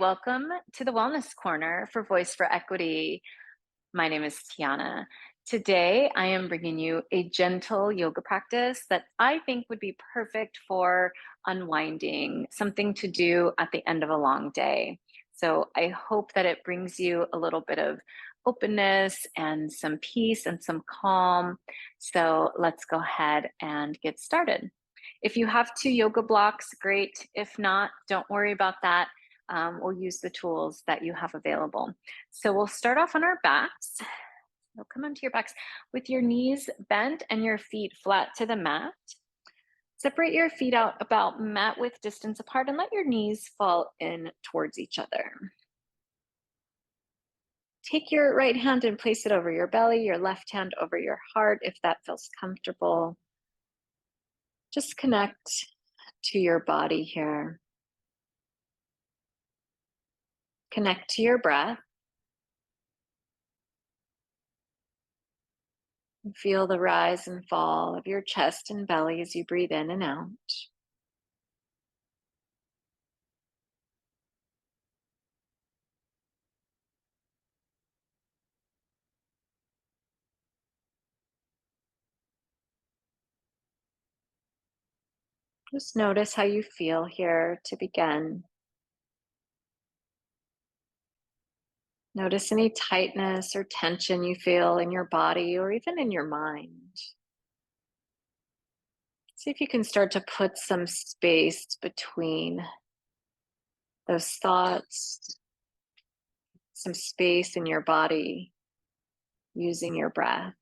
Welcome to the Wellness Corner for Voice for Equity. My name is Tiana. Today, I am bringing you a gentle yoga practice that I think would be perfect for unwinding, something to do at the end of a long day. So I hope that it brings you a little bit of openness and some peace and some calm. So let's go ahead and get started. If you have two yoga blocks, great. If not, don't worry about that. We'll use the tools that you have available. So we'll start off on our backs. So come onto your backs with your knees bent and your feet flat to the mat. Separate your feet out about mat width distance apart and let your knees fall in towards each other. Take your right hand and place it over your belly, your left hand over your heart if that feels comfortable. Just connect to your body here. Connect to your breath. Feel the rise and fall of your chest and belly as you breathe in and out. Just notice how you feel here to begin. Notice any tightness or tension you feel in your body or even in your mind. See if you can start to put some space between those thoughts, some space in your body using your breath.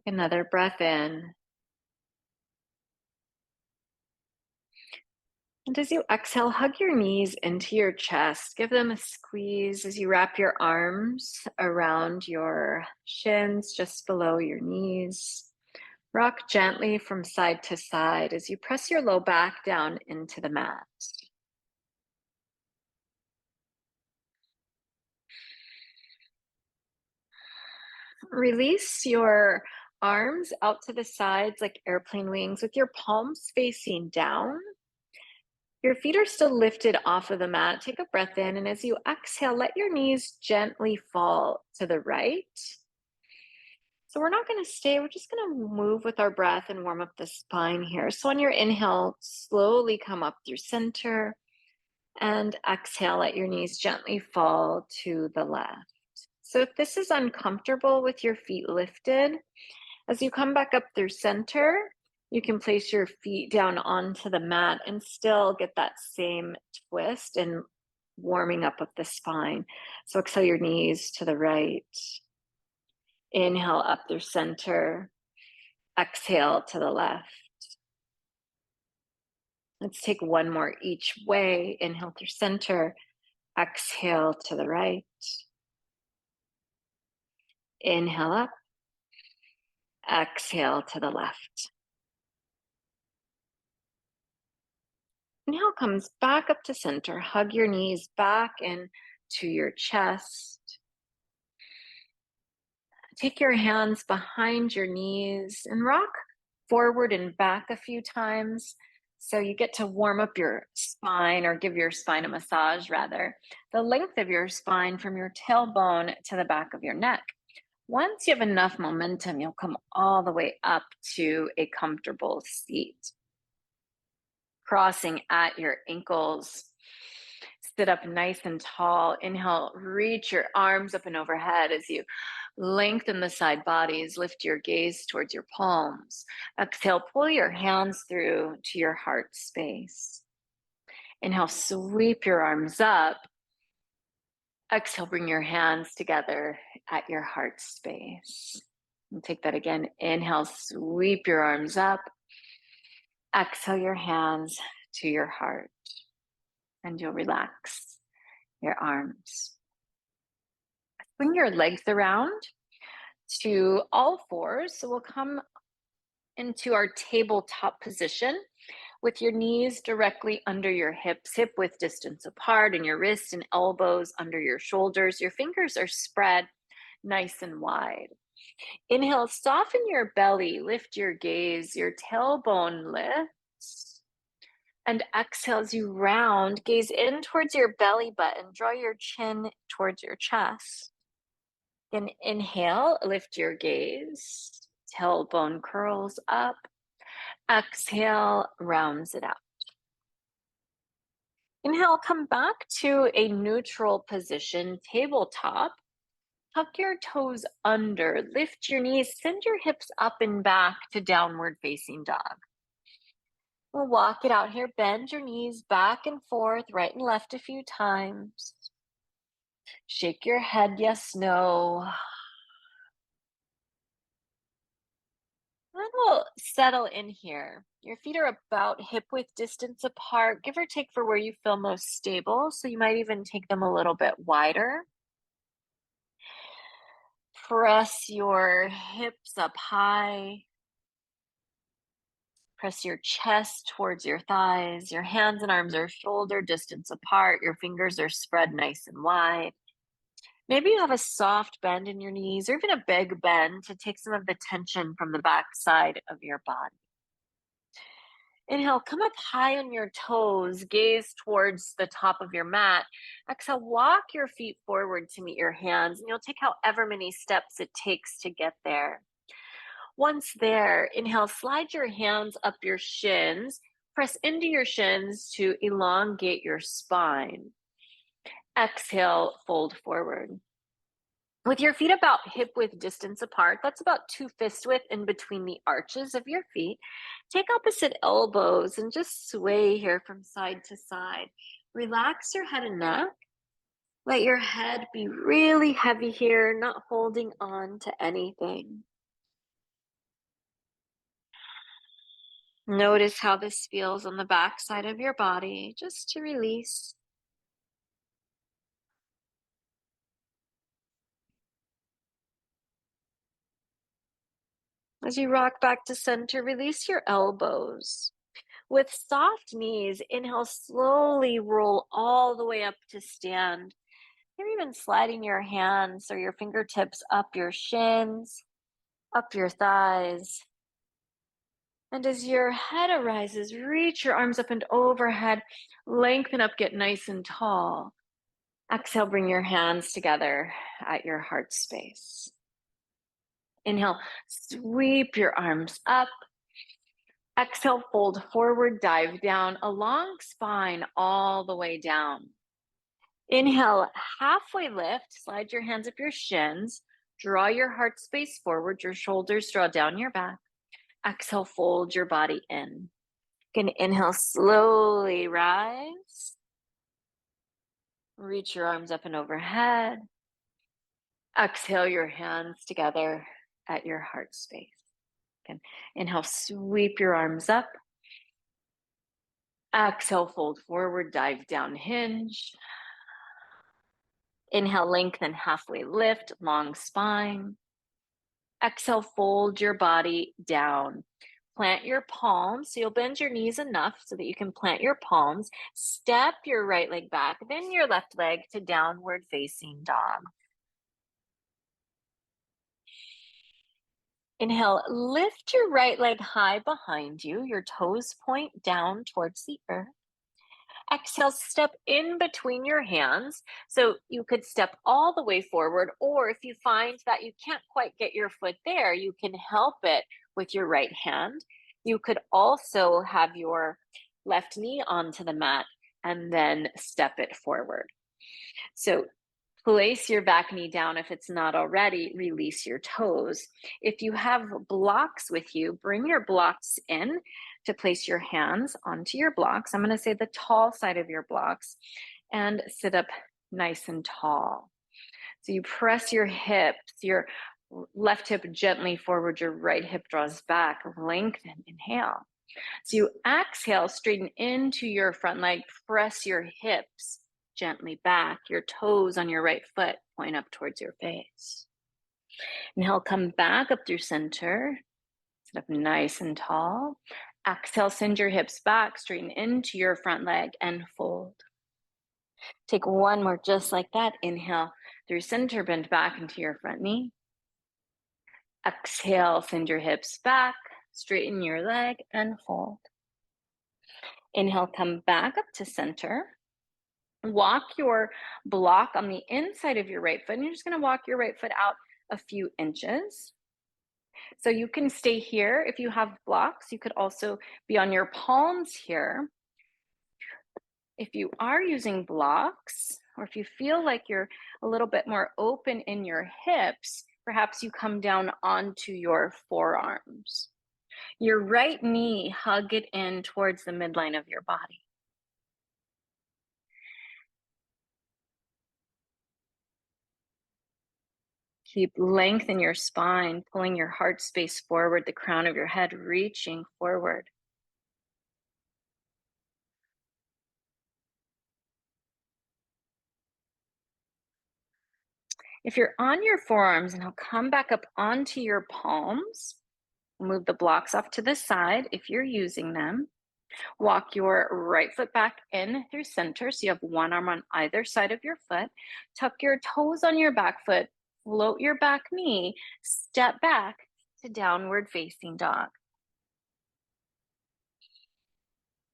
Take another breath in. And as you exhale, hug your knees into your chest. Give them a squeeze as you wrap your arms around your shins, just below your knees. Rock gently from side to side as you press your low back down into the mat. Release your arms out to the sides like airplane wings with your palms facing down. Your feet are still lifted off of the mat. Take a breath in, and as you exhale, let your knees gently fall to the right. So we're not going to stay, we're just going to move with our breath and warm up the spine here. So on your inhale, slowly come up through center, and exhale, let your knees gently fall to the left. So if this is uncomfortable with your feet lifted, as you come back up through center, you can place your feet down onto the mat and still get that same twist and warming up of the spine. So exhale your knees to the right. Inhale up through center. Exhale to the left. Let's take one more each way. Inhale through center. Exhale to the right. Inhale up. Exhale to the left. Inhale comes back up to center. Hug your knees back into your chest. Take your hands behind your knees and rock forward and back a few times. So you get to warm up your spine, or give your spine a massage rather, the length of your spine from your tailbone to the back of your neck. Once you have enough momentum, you'll come all the way up to a comfortable seat. Crossing at your ankles. Sit up nice and tall. Inhale, reach your arms up and overhead as you lengthen the side bodies. Lift your gaze towards your palms. Exhale, pull your hands through to your heart space. Inhale, sweep your arms up. Exhale, bring your hands together at your heart space. And take that again. Inhale, sweep your arms up. Exhale your hands to your heart, and you'll relax your arms. Bring your legs around to all fours. So we'll come into our tabletop position with your knees directly under your hips, hip width distance apart, and your wrists and elbows under your shoulders. Your fingers are spread nice and wide. Inhale, soften your belly, lift your gaze, your tailbone lifts. And exhale as you round, gaze in towards your belly button, draw your chin towards your chest. Then inhale, lift your gaze, tailbone curls up. Exhale, rounds it out. Inhale, come back to a neutral position, tabletop. Tuck your toes under, lift your knees, send your hips up and back to downward facing dog. We'll walk it out here. Bend your knees back and forth, right and left a few times. Shake your head, yes, no. Then we'll settle in here. Your feet are about hip width distance apart, give or take for where you feel most stable. So you might even take them a little bit wider. Press your hips up high. Press your chest towards your thighs. Your hands and arms are shoulder distance apart. Your fingers are spread nice and wide. Maybe you have a soft bend in your knees or even a big bend to take some of the tension from the back side of your body. Inhale, come up high on your toes, gaze towards the top of your mat. Exhale, walk your feet forward to meet your hands, and you'll take however many steps it takes to get there. Once there, inhale, slide your hands up your shins, press into your shins to elongate your spine. Exhale, fold forward. With your feet about hip width distance apart, that's about 2 fist width in between the arches of your feet. Take opposite elbows and just sway here from side to side. Relax your head and neck. Let your head be really heavy here, not holding on to anything. Notice how this feels on the back side of your body, just to release. As you rock back to center, release your elbows. With soft knees, inhale, slowly roll all the way up to stand. You're even sliding your hands or your fingertips up your shins, up your thighs. And as your head arises, reach your arms up and overhead, lengthen up, get nice and tall. Exhale, bring your hands together at your heart space. Inhale, sweep your arms up. Exhale, fold forward, dive down, a long spine all the way down. Inhale, halfway lift, slide your hands up your shins, draw your heart space forward, your shoulders draw down your back. Exhale, fold your body in. Again, inhale, slowly rise. Reach your arms up and overhead. Exhale your hands together at your heart space. Again, inhale, sweep your arms up. Exhale, fold forward, dive down, hinge. Inhale, lengthen, halfway lift, long spine. Exhale, fold your body down. Plant your palms. So you'll bend your knees enough so that you can plant your palms. Step your right leg back, then your left leg to downward facing dog. Inhale, lift your right leg high behind you. Your toes point down towards the earth. Exhale, step in between your hands. So you could step all the way forward, or if you find that you can't quite get your foot there, you can help it with your right hand. You could also have your left knee onto the mat and then step it forward. So place your back knee down if it's not already, release your toes. If you have blocks with you, bring your blocks in to place your hands onto your blocks. I'm going to say the tall side of your blocks and sit up nice and tall. So you press your hips, your left hip gently forward, your right hip draws back, lengthen, inhale. So you exhale, straighten into your front leg, press your hips gently back, your toes on your right foot point up towards your face. Inhale, come back up through center, sit up nice and tall. Exhale, send your hips back, straighten into your front leg and fold. Take one more just like that. Inhale, Through center, bend back into your front knee. Exhale, send your hips back, straighten your leg and fold. Inhale, come back up to center. Walk your block on the inside of your right foot, and you're just going to walk your right foot out a few inches. So you can stay here if you have blocks. You could also be on your palms here. If you are using blocks, or if you feel like you're a little bit more open in your hips, perhaps you come down onto your forearms. Your right knee, hug it in towards the midline of your body. Keep length in your spine, pulling your heart space forward, the crown of your head reaching forward. If you're on your forearms, and I'll come back up onto your palms, move the blocks off to the side if you're using them. Walk your right foot back in through center, so you have one arm on either side of your foot. Tuck your toes on your back foot, float your back knee, step back to downward facing dog.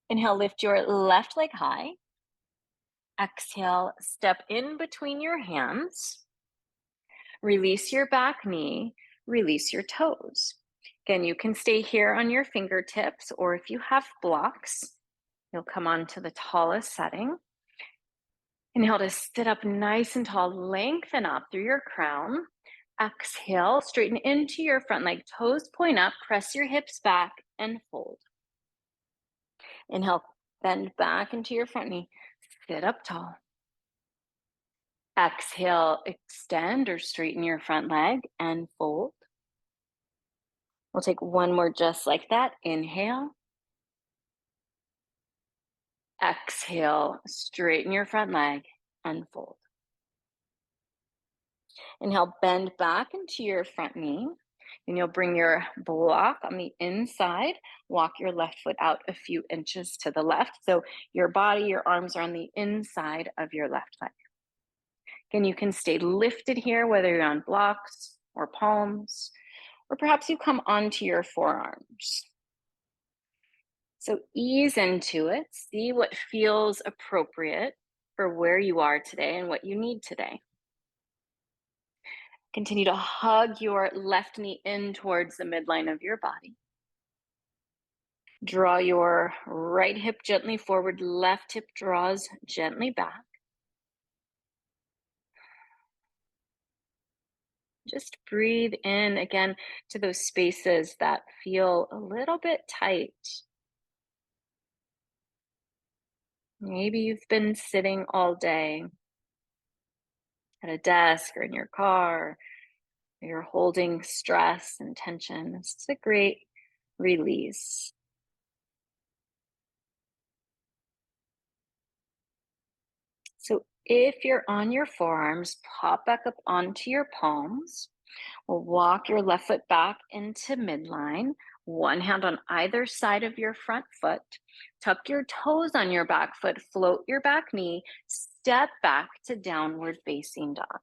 Inhale, lift your left leg high. Exhale, step in between your hands. Release your back knee, release your toes. Again, you can stay here on your fingertips, or if you have blocks, you'll come onto the tallest setting. Inhale to sit up nice and tall, lengthen up through your crown. Exhale, straighten into your front leg, toes point up, press your hips back and fold. Inhale, bend back into your front knee, sit up tall. Exhale, extend or straighten your front leg and fold. We'll take one more just like that. Inhale. Exhale, straighten your front leg and fold. Inhale, bend back into your front knee. And you'll bring your block on the inside. Walk your left foot out a few inches to the left. So your body, your arms are on the inside of your left leg. Again, you can stay lifted here, whether you're on blocks or palms, or perhaps you come onto your forearms. So ease into it, see what feels appropriate for where you are today and what you need today. Continue to hug your left knee in towards the midline of your body. Draw your right hip gently forward, left hip draws gently back. Just breathe in again to those spaces that feel a little bit tight. Maybe you've been sitting all day at a desk or in your car. You're holding stress and tension. It's a great release. So if you're on your forearms, pop back up onto your palms. We'll walk your left foot back into midline, one hand on either side of your front foot. Tuck your toes on your back foot, float your back knee, step back to downward facing dog.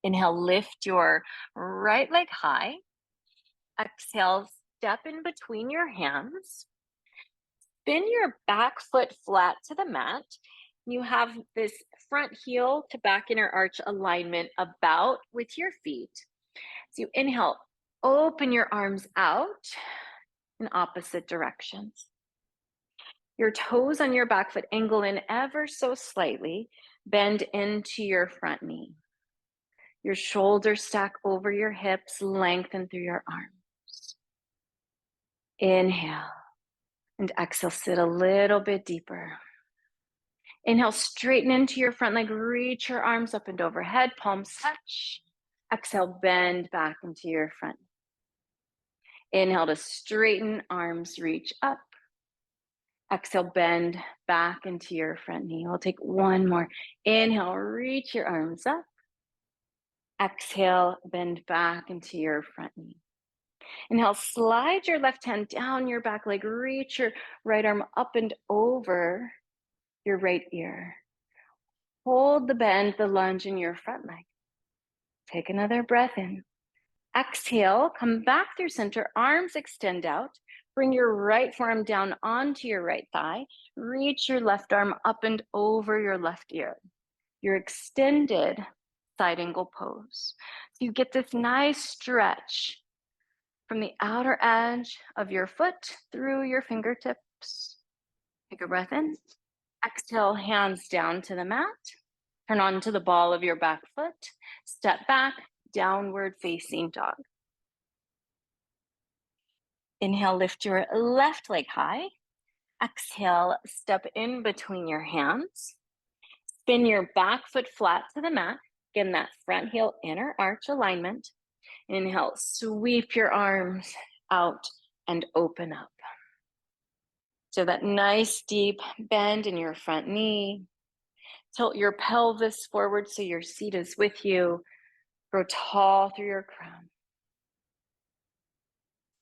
Inhale, lift your right leg high. Exhale, step in between your hands. Spin your back foot flat to the mat. You have this front heel to back inner arch alignment about with your feet. So you inhale, open your arms out in opposite directions. Your toes on your back foot angle in ever so slightly. Bend into your front knee. Your shoulders stack over your hips, lengthen through your arms. Inhale and exhale, sit a little bit deeper. Inhale, straighten into your front leg, reach your arms up and overhead, palms touch. Exhale, bend back into your front. Inhale to straighten, arms reach up. Exhale, bend back into your front knee. We'll take one more. Inhale, reach your arms up. Exhale, bend back into your front knee. Inhale, slide your left hand down your back leg, reach your right arm up and over your right ear. Hold the bend, the lunge in your front leg. Take another breath in. Exhale, come back through center, arms extend out. Bring your right forearm down onto your right thigh. Reach your left arm up and over your left ear. Your extended side angle pose. So you get this nice stretch from the outer edge of your foot through your fingertips. Take a breath in. Exhale, hands down to the mat. Turn onto the ball of your back foot. Step back, downward facing dog. Inhale, lift your left leg high. Exhale, step in between your hands. Spin your back foot flat to the mat. Again, that front heel inner arch alignment. Inhale, sweep your arms out and open up. So that nice deep bend in your front knee. Tilt your pelvis forward so your seat is with you. Grow tall through your crown.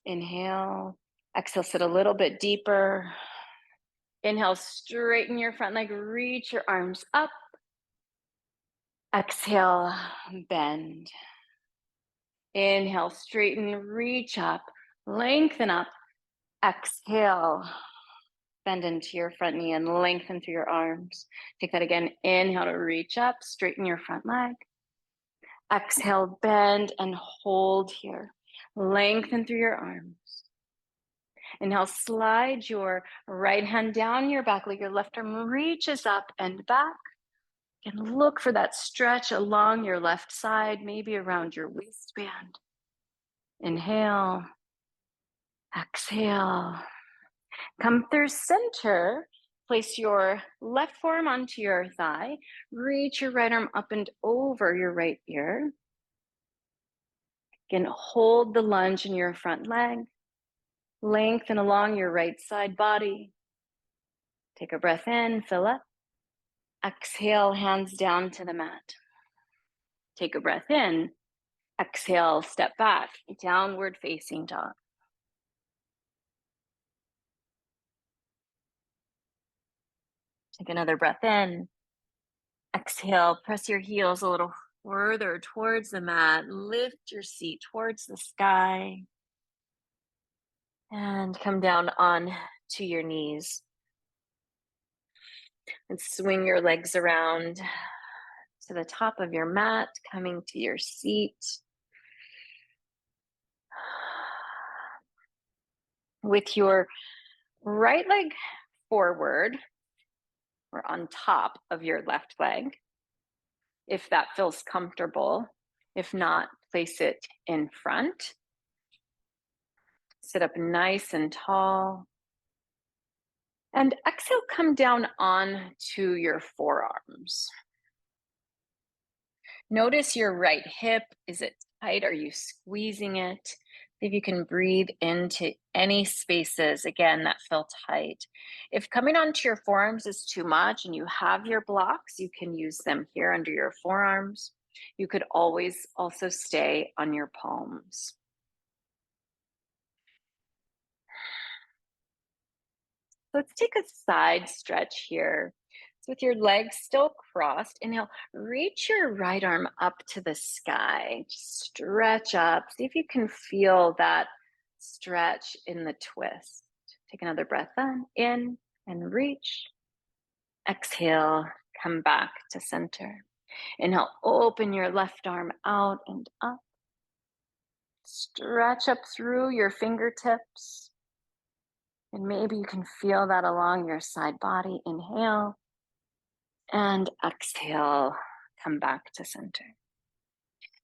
Inhale. Exhale, sit a little bit deeper. Inhale, straighten your front leg, reach your arms up. Exhale, bend. Inhale, straighten, reach up, lengthen up. Exhale, bend into your front knee and lengthen through your arms. Take that again. Inhale to reach up, straighten your front leg. Exhale, bend and hold here. Lengthen through your arms. Inhale, slide your right hand down your back leg. Your left arm reaches up and back. And look for that stretch along your left side, maybe around your waistband. Inhale. Exhale. Come through center. Place your left forearm onto your thigh. Reach your right arm up and over your right ear. Again, hold the lunge in your front leg. Lengthen along your right side body. Take a breath in, fill up. Exhale, hands down to the mat. Take a breath in. Exhale, step back, downward facing dog. Take another breath in. Exhale, press your heels a little further towards the mat. Lift your seat towards the sky. And come down on to your knees. And swing your legs around to the top of your mat, coming to your seat. With your right leg forward or on top of your left leg, if that feels comfortable. If not, place it in front. Sit up nice and tall. And exhale, come down on to your forearms. Notice your right hip. Is it tight? Are you squeezing it? See if you can breathe into any spaces, again, that feel tight. If coming onto your forearms is too much and you have your blocks, you can use them here under your forearms. You could always also stay on your palms. Let's take a side stretch here. So with your legs still crossed, inhale, reach your right arm up to the sky. Just stretch up. See if you can feel that stretch in the twist. Take another breath in and reach. Exhale, come back to center. Inhale, open your left arm out and up. Stretch up through your fingertips. And maybe you can feel that along your side body. Inhale and exhale, come back to center.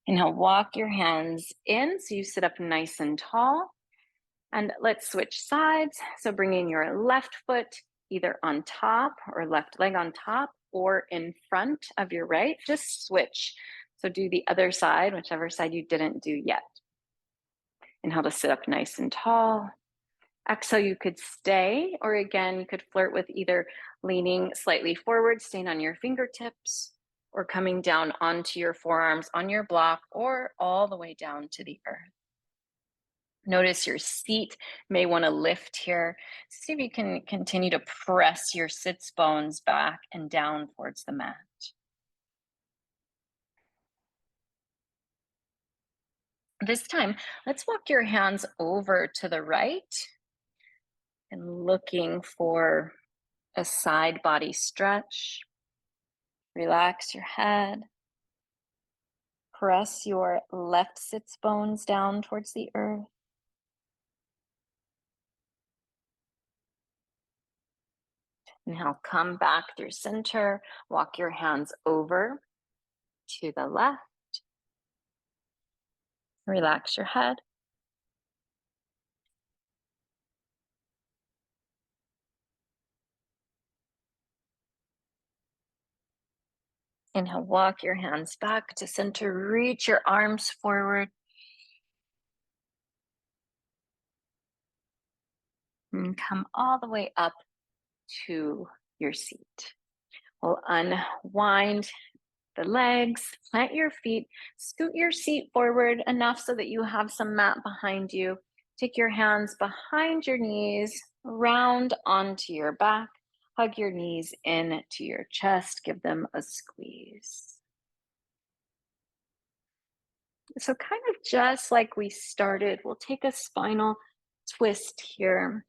Inhale, walk your hands in so you sit up nice and tall. And let's switch sides. So bringing your left foot either on top or left leg on top or in front of your right. Just switch. So do the other side, whichever side you didn't do yet. Inhale to sit up nice and tall. Exhale, you could stay, or again, you could flirt with either leaning slightly forward, staying on your fingertips, or coming down onto your forearms on your block, or all the way down to the earth. Notice your seat may want to lift here. See if you can continue to press your sits bones back and down towards the mat. This time, let's walk your hands over to the right and looking for a side body stretch. Relax your head. Press your left sits bones down towards the earth. Now come back through center. Walk your hands over to the left. Relax your head. Inhale, walk your hands back to center. Reach your arms forward. And come all the way up to your seat. We'll unwind the legs, plant your feet, scoot your seat forward enough so that you have some mat behind you. Take your hands behind your knees, round onto your back. Hug your knees in to your chest. Give them a squeeze. So kind of just like we started, we'll take a spinal twist here.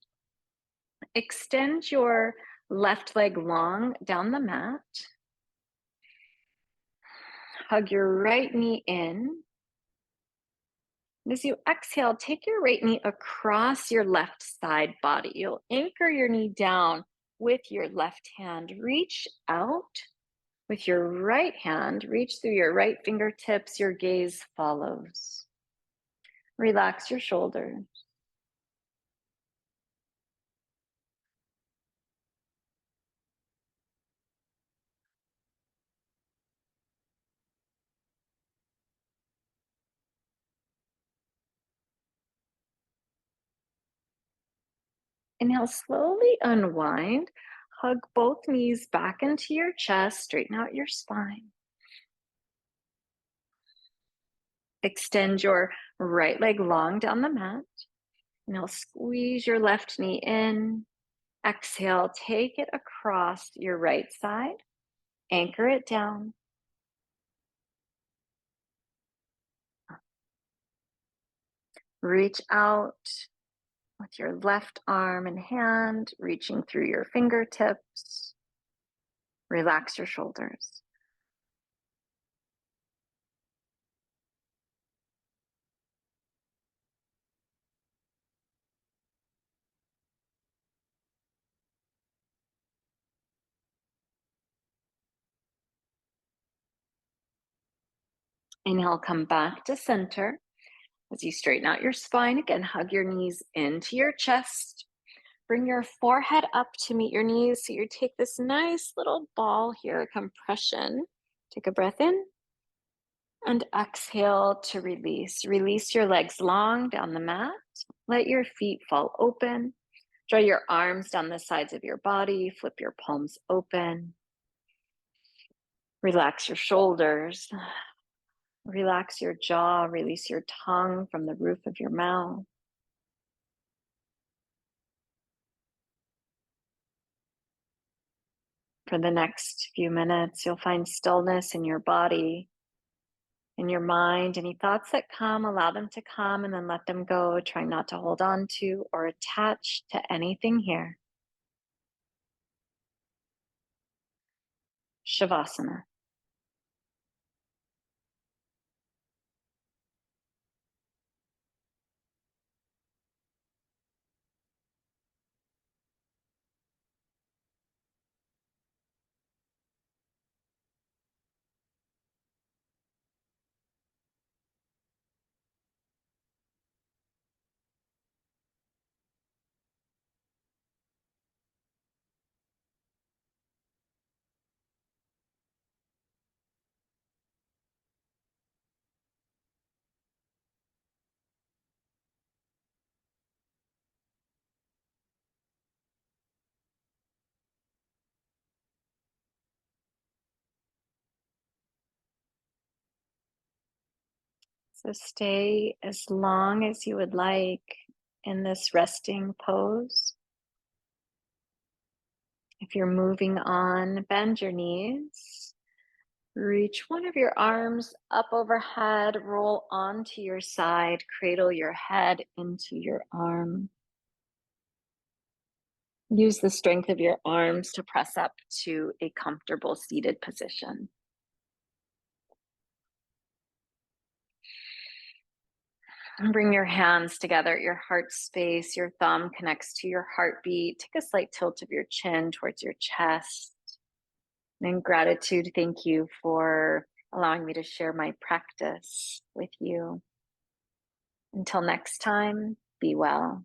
Extend your left leg long down the mat. Hug your right knee in. And as you exhale, take your right knee across your left side body. You'll anchor your knee down with your left hand. Reach out with your right hand. Reach through your right fingertips. Your gaze follows. Relax your shoulders. Inhale, slowly unwind. Hug both knees back into your chest. Straighten out your spine. Extend your right leg long down the mat. Now squeeze your left knee in. Exhale, take it across your right side. Anchor it down. Reach out with your left arm and hand, reaching through your fingertips. Relax your shoulders. Inhale, come back to center. As you straighten out your spine, again, hug your knees into your chest. Bring your forehead up to meet your knees. So you take this nice little ball here, compression. Take a breath in and exhale to release. Release your legs long down the mat. Let your feet fall open. Draw your arms down the sides of your body. Flip your palms open. Relax your shoulders. Relax your jaw. Release your tongue from the roof of your mouth. For the next few minutes, you'll find stillness in your body, in your mind. Any thoughts that come, allow them to come and then let them go. Try not to hold on to or attach to anything here. Shavasana. So stay as long as you would like in this resting pose. If you're moving on, bend your knees. Reach one of your arms up overhead, roll onto your side, cradle your head into your arm. Use the strength of your arms to press up to a comfortable seated position. And bring your hands together at your heart space. Your thumb connects to your heartbeat. Take a slight tilt of your chin towards your chest. And in gratitude, thank you for allowing me to share my practice with you. Until next time, be well.